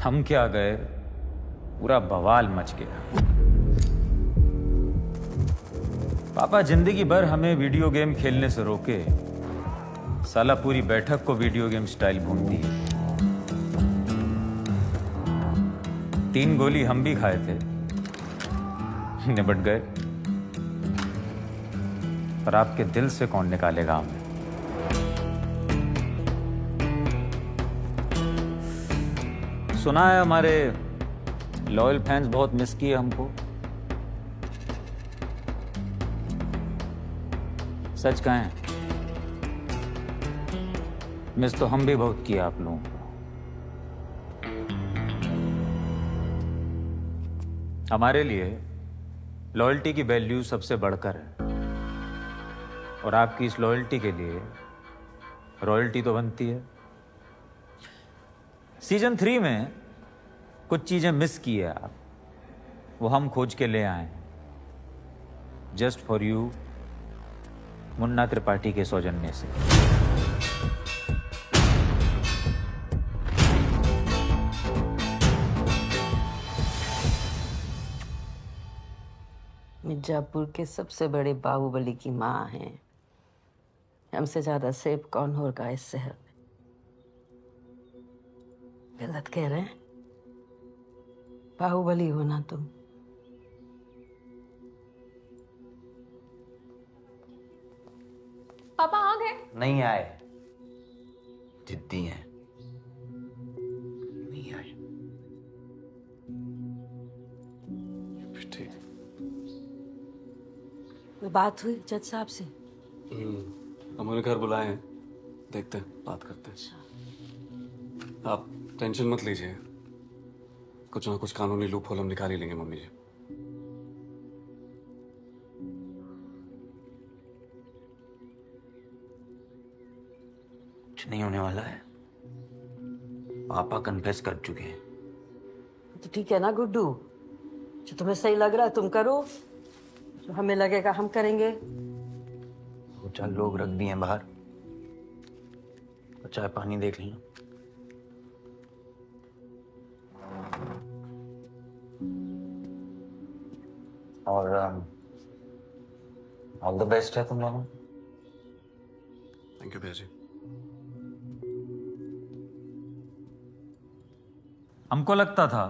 हम क्या गए, पूरा बवाल मच गया। पापा जिंदगी भर हमें वीडियो गेम खेलने से रोके, साला पूरी बैठक को वीडियो गेम स्टाइल भून दी। 3 गोली हम भी खाए थे, निपट गए। पर आपके दिल से कौन निकालेगा हमें? सुना है हमारे लॉयल फैंस बहुत मिस किए हमको। सच कहें, मिस तो हम भी बहुत किए आप लोगों को। हमारे लिए लॉयल्टी की वैल्यू सबसे बढ़कर है, और आपकी इस लॉयल्टी के लिए रॉयल्टी तो बनती है। सीजन 3 में कुछ चीजें मिस की है आप, वो हम खोज के ले आए हैं, just for you, Munna Tripathi के सौजन्य से। मिर्जापुर के सबसे बड़े बाहुबली की माँ हैं। हमसे ज्यादा सेफ कौन होगा इस शहर में? गलत कह रहे हैं? बाहुबली हो ना तुम। पापा आ गए? नहीं आए, जिद्दी हैं, नहीं आए। ठीक। कोई बात हुई जज साहब से? हमारे घर बुलाए हैं, देखते हैं, बात करते हैं। आप टेंशन मत लीजिए, कुछ ना कुछ कानूनी लूप होल हम निकाल ही लेंगे मम्मी जी। कुछ नहीं होने वाला है, पापा कन्फेस कर चुके हैं। तो ठीक है ना गुड्डू, जो तुम्हें सही लग रहा है तुम करो, जो हमें लगेगा हम करेंगे। वो 4 लोग रख दिए हैं बाहर, तो चाय पानी देख लेना। और ऑल द बेस्ट है तुम लोगों। थैंक यू भैया जी। हमको लगता था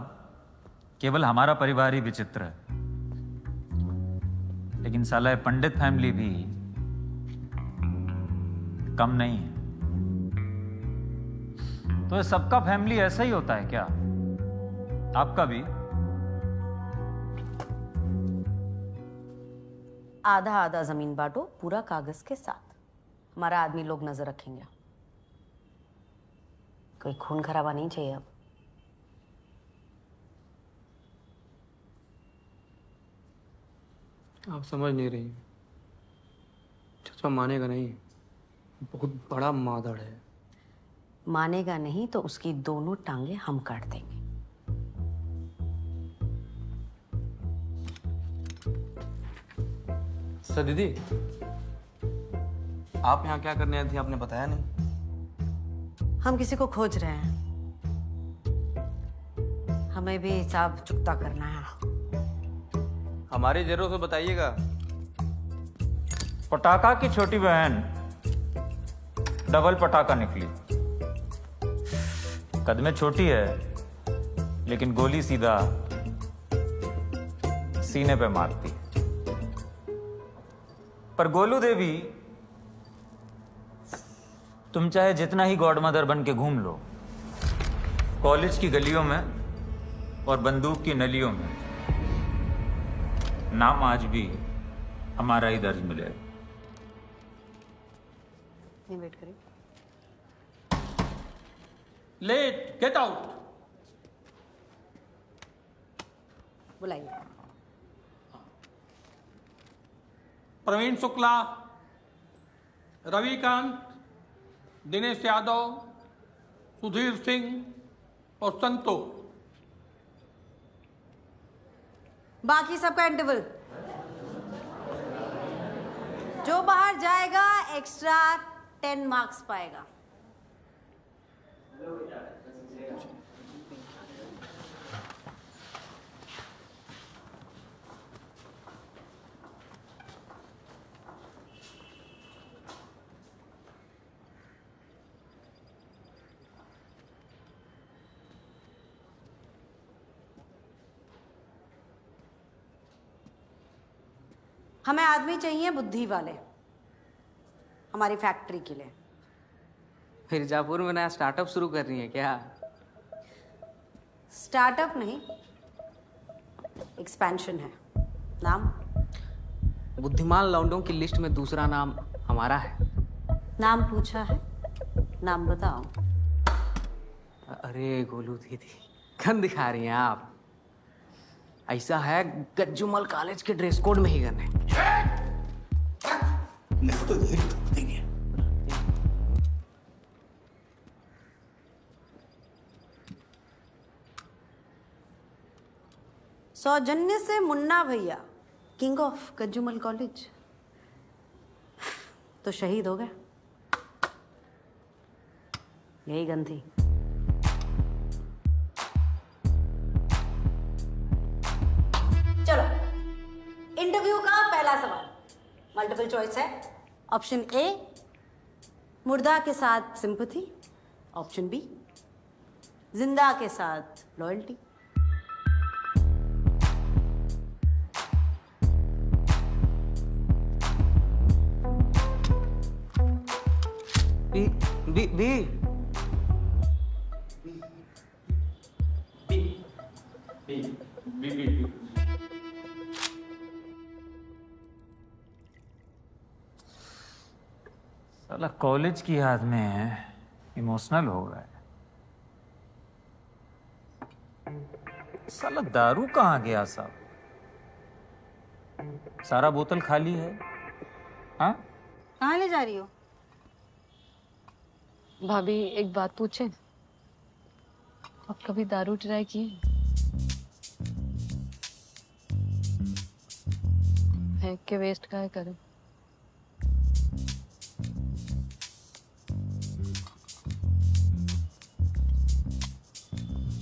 केवल हमारा परिवार ही विचित्र है, लेकिन साला ये पंडित फैमिली भी कम नहीं है। तो ये सबका फैमिली ऐसा ही होता है क्या? आपका भी? आधा आधा जमीन बांटो, पूरा कागज के साथ। हमारा आदमी लोग नजर रखेंगे। कोई खून खराबा नहीं चाहिए अब। आप समझ नहीं रही, चाचा मानेगा नहीं, बहुत बड़ा मादड़ है। मानेगा नहीं तो उसकी दोनों टांगे हम काट देंगे। सर दीदी, आप यहाँ क्या करने आई थी, आपने बताया नहीं। हम किसी को खोज रहे हैं, हमें भी हिसाब चुकता करना है। हमारी जरूर से बताइएगा। पटाखा की छोटी बहन डबल पटाखा निकली। कद में छोटी है, लेकिन गोली सीधा सीने पे मारती है। पर गोलू देवी, तुम चाहे जितना ही गॉड मदर बन के घूम लो, कॉलेज की गलियों में और बंदूक की नलियों में नाम आज भी हमारा ही दर्ज मिलेगा। वेट करिए। Late, get out. बुलाइए। प्रवीण शुक्ला, रविकांत, दिनेश यादव, सुधीर सिंह और संतोष। बाकी सबका इंटरवल। जो बाहर जाएगा एक्स्ट्रा 10 मार्क्स पाएगा। हमें आदमी चाहिए बुद्धि वाले, हमारी फैक्ट्री के लिए। मिर्जापुर में नया स्टार्टअप शुरू कर रही है क्या? स्टार्टअप नहीं, एक्सपेंशन है। नाम? बुद्धिमान लौंडों की लिस्ट में दूसरा नाम हमारा है। नाम पूछा है, नाम बताओ। अरे गोलू दीदी, गन दिखा रही हैं आप। ऐसा है, गज्जूमल कॉलेज के ड्रेस कोड में ही गन है। सौजन्य से मुन्ना भैया, किंग ऑफ गज्जूमल कॉलेज, तो शहीद हो गए। यही गन थी। चलो, इंटरव्यू का पहला सवाल मल्टीपल चॉइस है। ऑप्शन ए, मुर्दा के साथ सिंपैथी। ऑप्शन बी, जिंदा के साथ लॉयल्टी। बी बी साला कॉलेज की याद में इमोशनल हो गए। साला दारू कहाँ गया साहब? सारा बोतल खाली है। हाँ, कहाँ ले जा रही हो? भाभी एक बात पूछे, आप कभी दारू ट्राई किए? फेंक के वेस्ट काहे करें?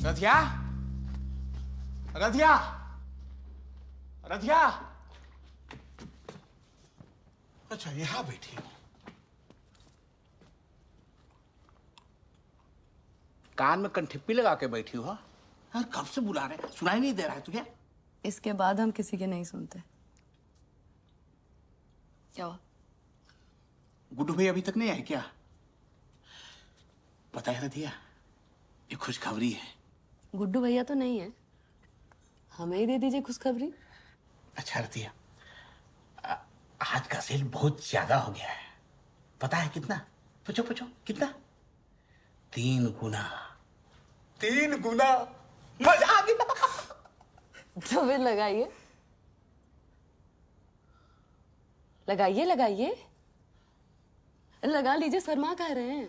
रधिया, रधिया, रधिया। अच्छा, यहाँ बैठी हो। कान में कंठिप्पी लगा के बैठी हो? यार कब से बुला रहे, सुनाई नहीं दे रहा है तुझे? इसके बाद हम किसी के नहीं सुनते। क्या हुआ? गुड्डू भाई अभी तक नहीं आए क्या? पता है रधिया, ये खुशखबरी है। गुड्डू भैया तो नहीं है, हमें ही दे दीजिए खुशखबरी। अच्छा रधिया, आज का सेल बहुत ज्यादा हो गया है। पता है कितना? पूछो पूछो, कितना? 3 गुना। 3 गुना, मजा आ गया। तो फिर लगाइए, लगाइए, लगाइए, लगा लीजिए, शर्मा कह रहे हैं।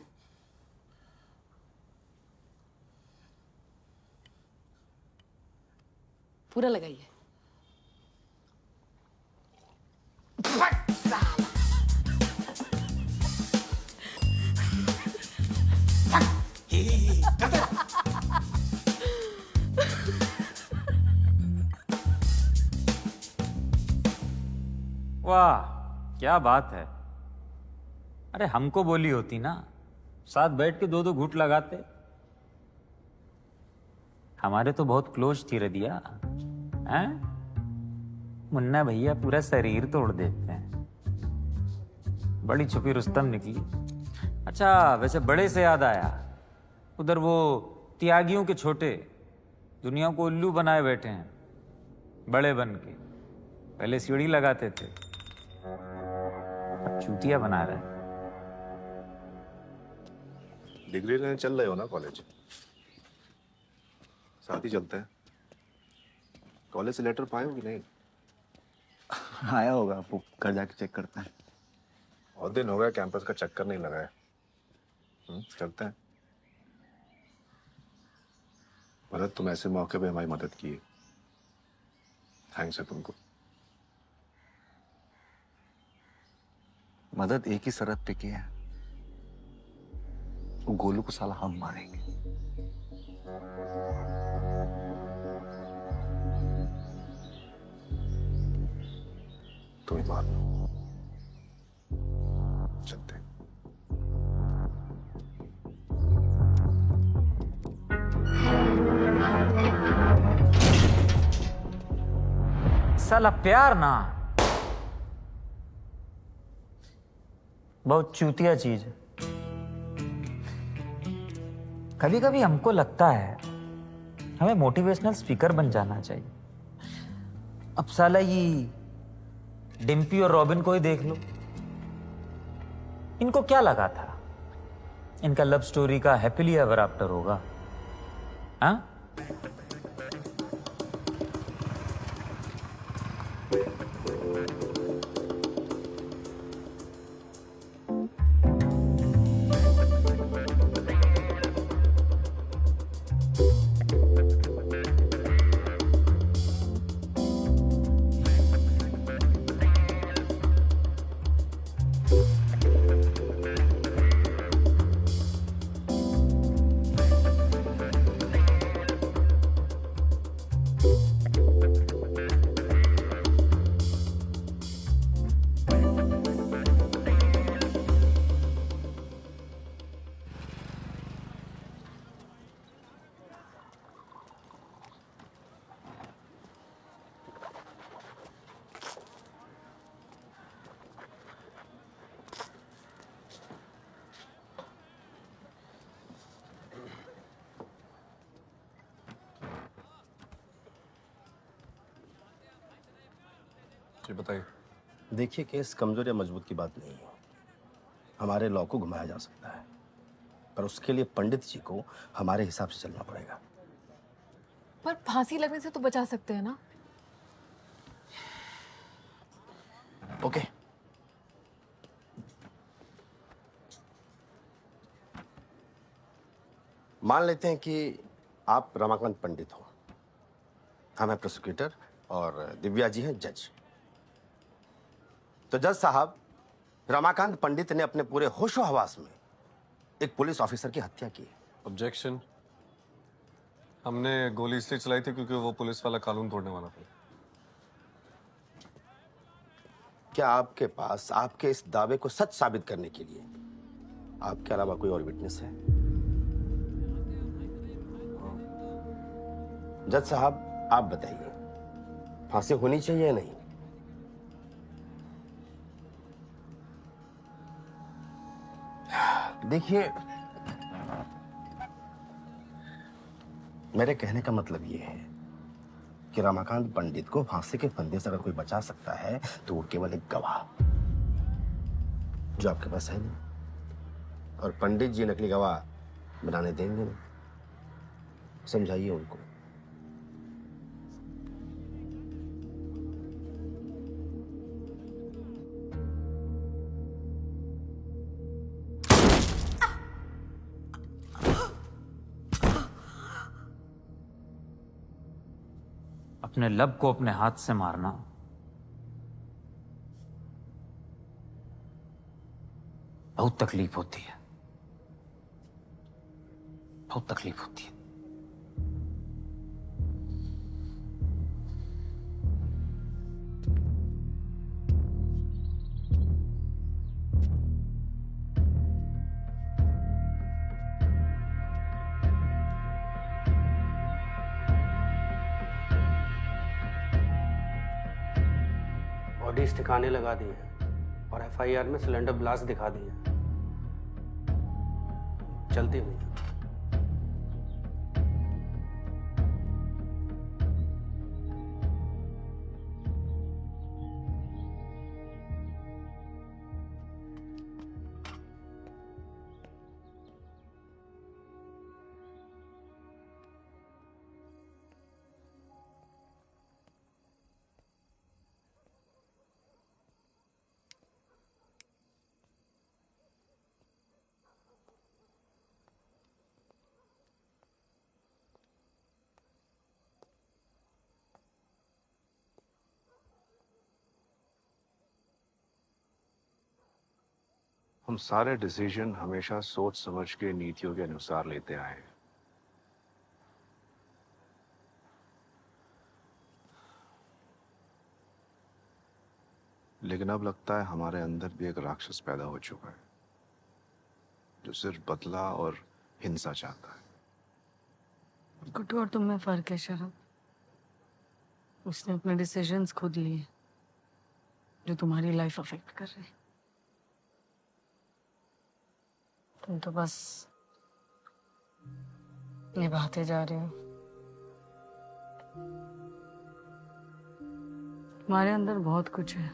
पूरा लगाइए। वाह क्या बात है। अरे हमको बोली होती ना, साथ बैठ के 2-2 घूंट लगाते। हमारे तो बहुत क्लोज थी रदिया, हैं? मुन्ना भैया पूरा शरीर तोड़ देते हैं। बड़ी छुपी रुस्तम निकली। अच्छा वैसे बड़े से याद आया, उधर वो त्यागियों के छोटे दुनिया को उल्लू बनाए बैठे हैं, बड़े बन के। पहले सीढ़ी लगाते थे, अब चूतिया बना रहे हैं। डिग्री लेने चल रहे हो ना कॉलेज? साथ ही चलते हैं। कॉलेज से लेटर पाए हो कि नहीं? आया होगा, वो घर जाके चेक करते हैं। बहुत दिन हो गया कैंपस का चक्कर नहीं लगाया। चलते हैं। भरत, तुम ऐसे मौके पे हमारी मदद की, थैंक्स है तुमको। मदद एक ही शर्त पे की है, वो गोलू को साला हम मारेंगे। तुम ही मार लो। चलते हैं। साला प्यार ना, बहुत चूतिया चीज है। कभी कभी हमको लगता है हमें मोटिवेशनल स्पीकर बन जाना चाहिए। अब साला ये डिम्पी और रॉबिन को ही देख लो, इनको क्या लगा था इनका लव स्टोरी का हैप्पीली एवर आफ्टर होगा? हाँ? जी बताइए। देखिए, केस कमजोर या मजबूत की बात नहीं है। हमारे लॉ को घुमाया जा सकता है, पर उसके लिए पंडित जी को हमारे हिसाब से चलना पड़ेगा। पर फांसी लगने से तो बचा सकते हैं ना? ओके, मान लेते हैं कि आप रमाकांत पंडित हो, हम हैं प्रोसिक्यूटर और दिव्या जी हैं जज। तो जज साहब, रमाकांत पंडित ने अपने पूरे होशो हवास में एक पुलिस ऑफिसर की हत्या की। ऑब्जेक्शन। हमने गोली इसलिए चलाई थी क्योंकि वो पुलिस वाला कानून तोड़ने वाला था। क्या आपके पास आपके इस दावे को सच साबित करने के लिए आपके अलावा कोई और विटनेस है? जज साहब, आप बताइए, फांसी होनी चाहिए या नहीं? देखिए, मेरे कहने का मतलब यह है कि रमाकांत पंडित को फांसी के फंदे से अगर कोई बचा सकता है तो वो केवल एक गवाह, जो आपके पास है नहीं। और पंडित जी नकली गवाह बनाने देंगे नहीं। समझाइए उनको। अपने लब को अपने हाथ से मारना बहुत तकलीफ होती है, बहुत तकलीफ होती है। बॉडीज ठिकाने लगा दी है और एफआईआर में सिलेंडर ब्लास्ट दिखा दी है। चलती हुई हम सारे डिसीजन हमेशा सोच समझ के नीतियों के अनुसार लेते आए हैं। लेकिन अब लगता है हमारे अंदर भी एक राक्षस पैदा हो चुका है जो सिर्फ बदला और हिंसा चाहता है। गुड्डू और तुम में फर्क है शरद। उसने अपने डिसीजंस खुद लिए जो तुम्हारी लाइफ अफेक्ट कर रहे हैं। तुम तो बस निभाते जा रहे हो। तुम्हारे अंदर बहुत कुछ है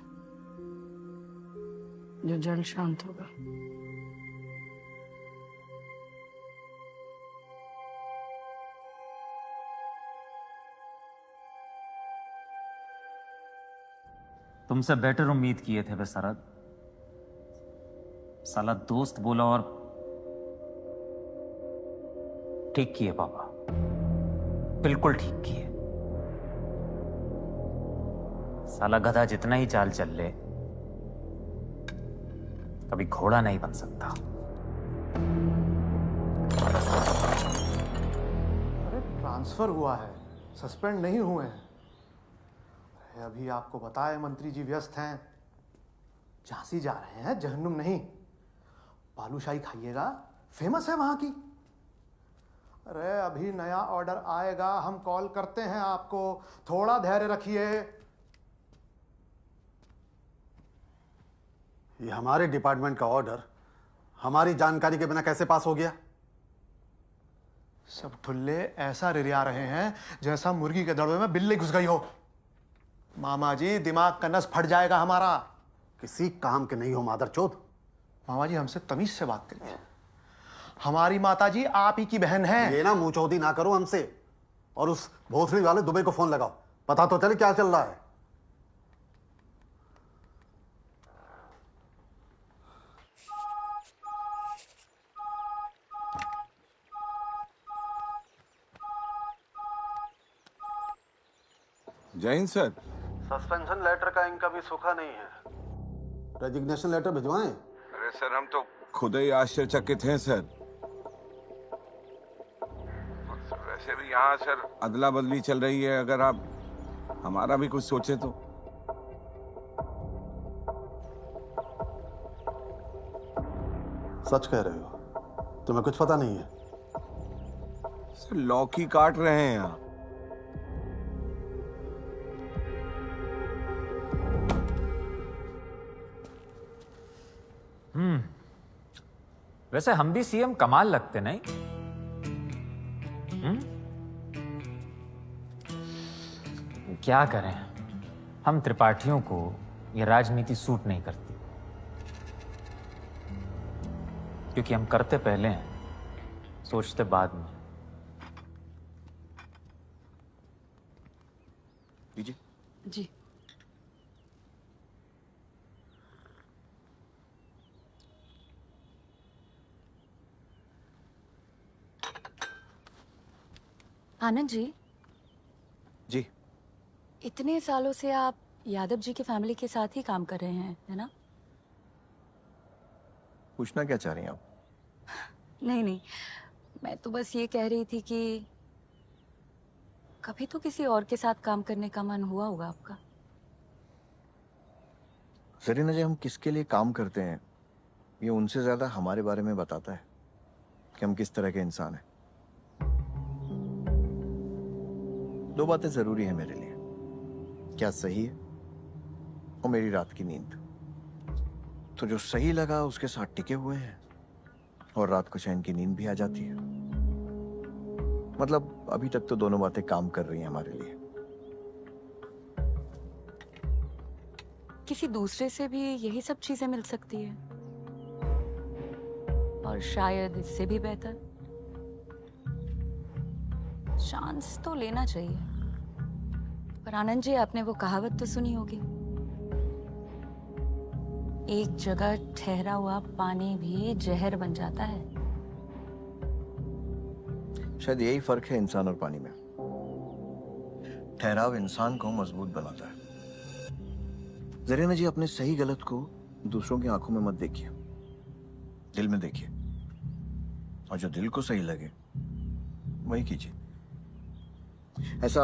जो जल्द शांत होगा। तुमसे बेटर उम्मीद किए थे वे शरद। साला दोस्त बोला और ठीक किए पापा, बिल्कुल ठीक किए। साला गधा जितना ही चाल चल ले, कभी घोड़ा नहीं बन सकता। अरे ट्रांसफर हुआ है, सस्पेंड नहीं हुए हैं। अरे अभी आपको बताए मंत्री जी व्यस्त हैं, झांसी जा रहे हैं, जहन्नुम नहीं। बालूशाही खाइएगा, फेमस है वहां की। अरे अभी नया ऑर्डर आएगा, हम कॉल करते हैं आपको, थोड़ा धैर्य रखिए। ये हमारे डिपार्टमेंट का ऑर्डर हमारी जानकारी के बिना कैसे पास हो गया? सब ठुल्ले ऐसा रिरिया रहे हैं जैसा मुर्गी के दड़वे में बिल्ली घुस गई हो। मामा जी, दिमाग का नस फट जाएगा हमारा। किसी काम के नहीं हो मादरचोद। मामा जी, हमसे तमीज से बात करिए। हमारी माता जी आप ही की बहन है। ये ना मुंह चौधी ना करो हमसे, और उस भोसड़ी वाले दुबे को फोन लगाओ, पता तो चले क्या चल रहा है। जय हिंद सर। सस्पेंशन लेटर का इनका भी सूखा नहीं है, रेजिग्नेशन लेटर भिजवाएं? अरे सर, हम तो खुद ही आश्चर्यचकित हैं सर। वैसे भी यहाँ सर अदला बदली चल रही है, अगर आप हमारा भी कुछ सोचे तो। सच कह रहे हो? तुम्हें कुछ पता नहीं है? सर लौकी काट रहे हैं यहाँ। वैसे हम भी सीएम कमाल लगते नहीं? क्या करें, हम त्रिपाठियों को ये राजनीति सूट नहीं करती, क्योंकि हम करते पहले हैं, सोचते बाद में। लीजिए। जी। आनंद जी। जी। इतने सालों से आप यादव जी की फैमिली के साथ ही काम कर रहे हैं, है ना? पूछना क्या चाह रही हैं आप? नहीं नहीं, मैं तो बस ये कह रही थी कि कभी तो किसी और के साथ काम करने का मन हुआ होगा आपका। जरीना जी, हम किसके लिए काम करते हैं ये उनसे ज्यादा हमारे बारे में बताता है कि हम किस तरह के इंसान हैं। दो बातें जरूरी है मेरे लिए, क्या सही है और मेरी रात की नींद। तो जो सही लगा उसके साथ टिके हुए हैं, और रात को चैन की नींद भी आ जाती है। मतलब अभी तक तो दोनों बातें काम कर रही हैं हमारे लिए। किसी दूसरे से भी यही सब चीजें मिल सकती है, और शायद इससे भी बेहतर। चांस तो लेना चाहिए। पर आनंद जी, आपने वो कहावत तो सुनी होगी, एक जगह ठहरा हुआ पानी भी जहर बन जाता है। शायद यही फर्क है इंसान और पानी में। ठहराव इंसान को मजबूत बनाता है। जरीना जी, अपने सही गलत को दूसरों की आंखों में मत देखिए, दिल में देखिए, और जो दिल को सही लगे वही कीजिए। ऐसा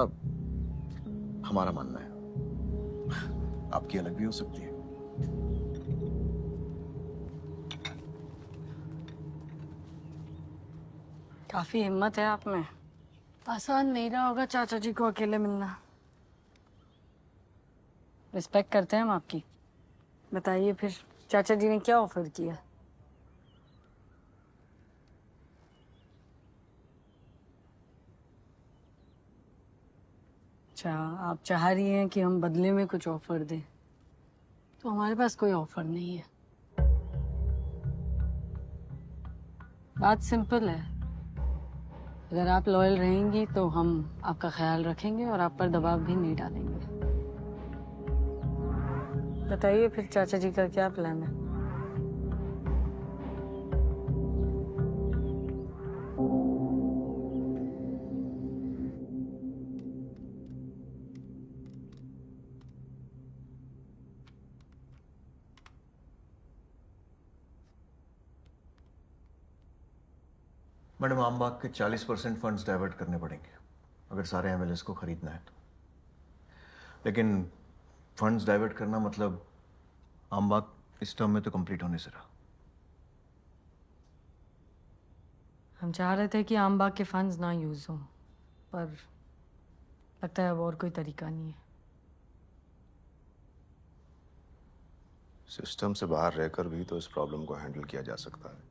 हमारा मानना है, आपकी अलग भी हो सकती है। काफी हिम्मत है आप में। आसान नहीं रहा होगा चाचा जी को अकेले मिलना। रिस्पेक्ट करते हैं हम आपकी। बताइए फिर चाचा जी ने क्या ऑफर किया? अच्छा, आप चाह रही हैं कि हम बदले में कुछ ऑफर दें, तो हमारे पास कोई ऑफर नहीं है। बात सिंपल है, अगर आप लॉयल रहेंगी तो हम आपका ख्याल रखेंगे और आप पर दबाव भी नहीं डालेंगे। बताइए फिर चाचा जी का क्या प्लान है? मैडम, आमबाग के 40% फंड्स डाइवर्ट करने पड़ेंगे अगर सारे एमएलएस को खरीदना है तो। लेकिन फंड्स डाइवर्ट करना मतलब आमबाग इस टर्म में तो कंप्लीट होने से रहा। हम चाह रहे थे कि आमबाग के फंड्स ना यूज हों, पर लगता है अब और कोई तरीका नहीं है। सिस्टम से बाहर रहकर भी तो इस प्रॉब्लम को हैंडल किया जा सकता है।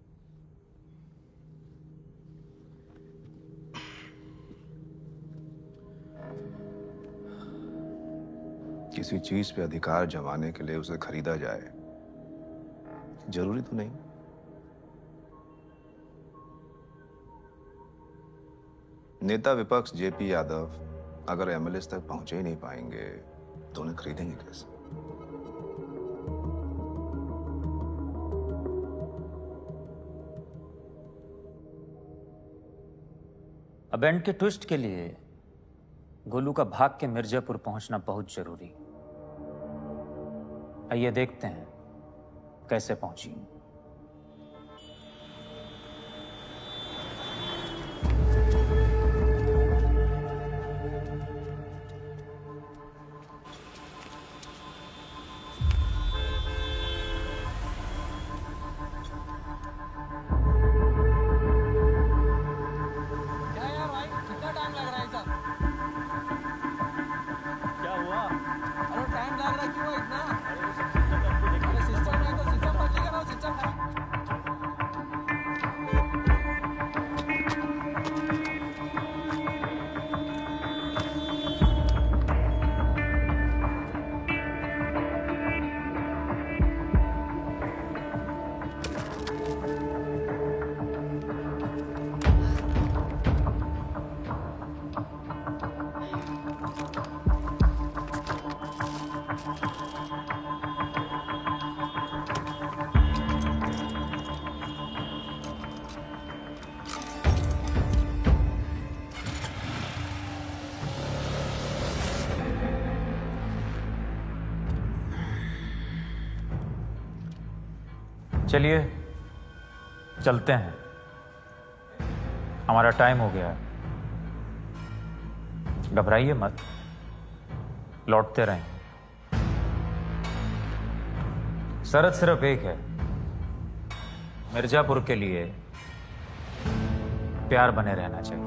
किसी चीज पे अधिकार जमाने के लिए उसे खरीदा जाए, जरूरी तो नहीं। नेता विपक्ष जेपी यादव अगर एमएलएस तक पहुंचे ही नहीं पाएंगे तो उन्हें खरीदेंगे कैसे? अब एंड के ट्विस्ट के लिए गोलू का भाग के मिर्जापुर पहुंचना बहुत जरूरी। आइए देखते हैं कैसे पहुंची। चलिए चलते हैं, हमारा टाइम हो गया है। घबराइए मत, लौटते रहें। शर्त सिर्फ एक है, मिर्जापुर के लिए प्यार बने रहना चाहिए।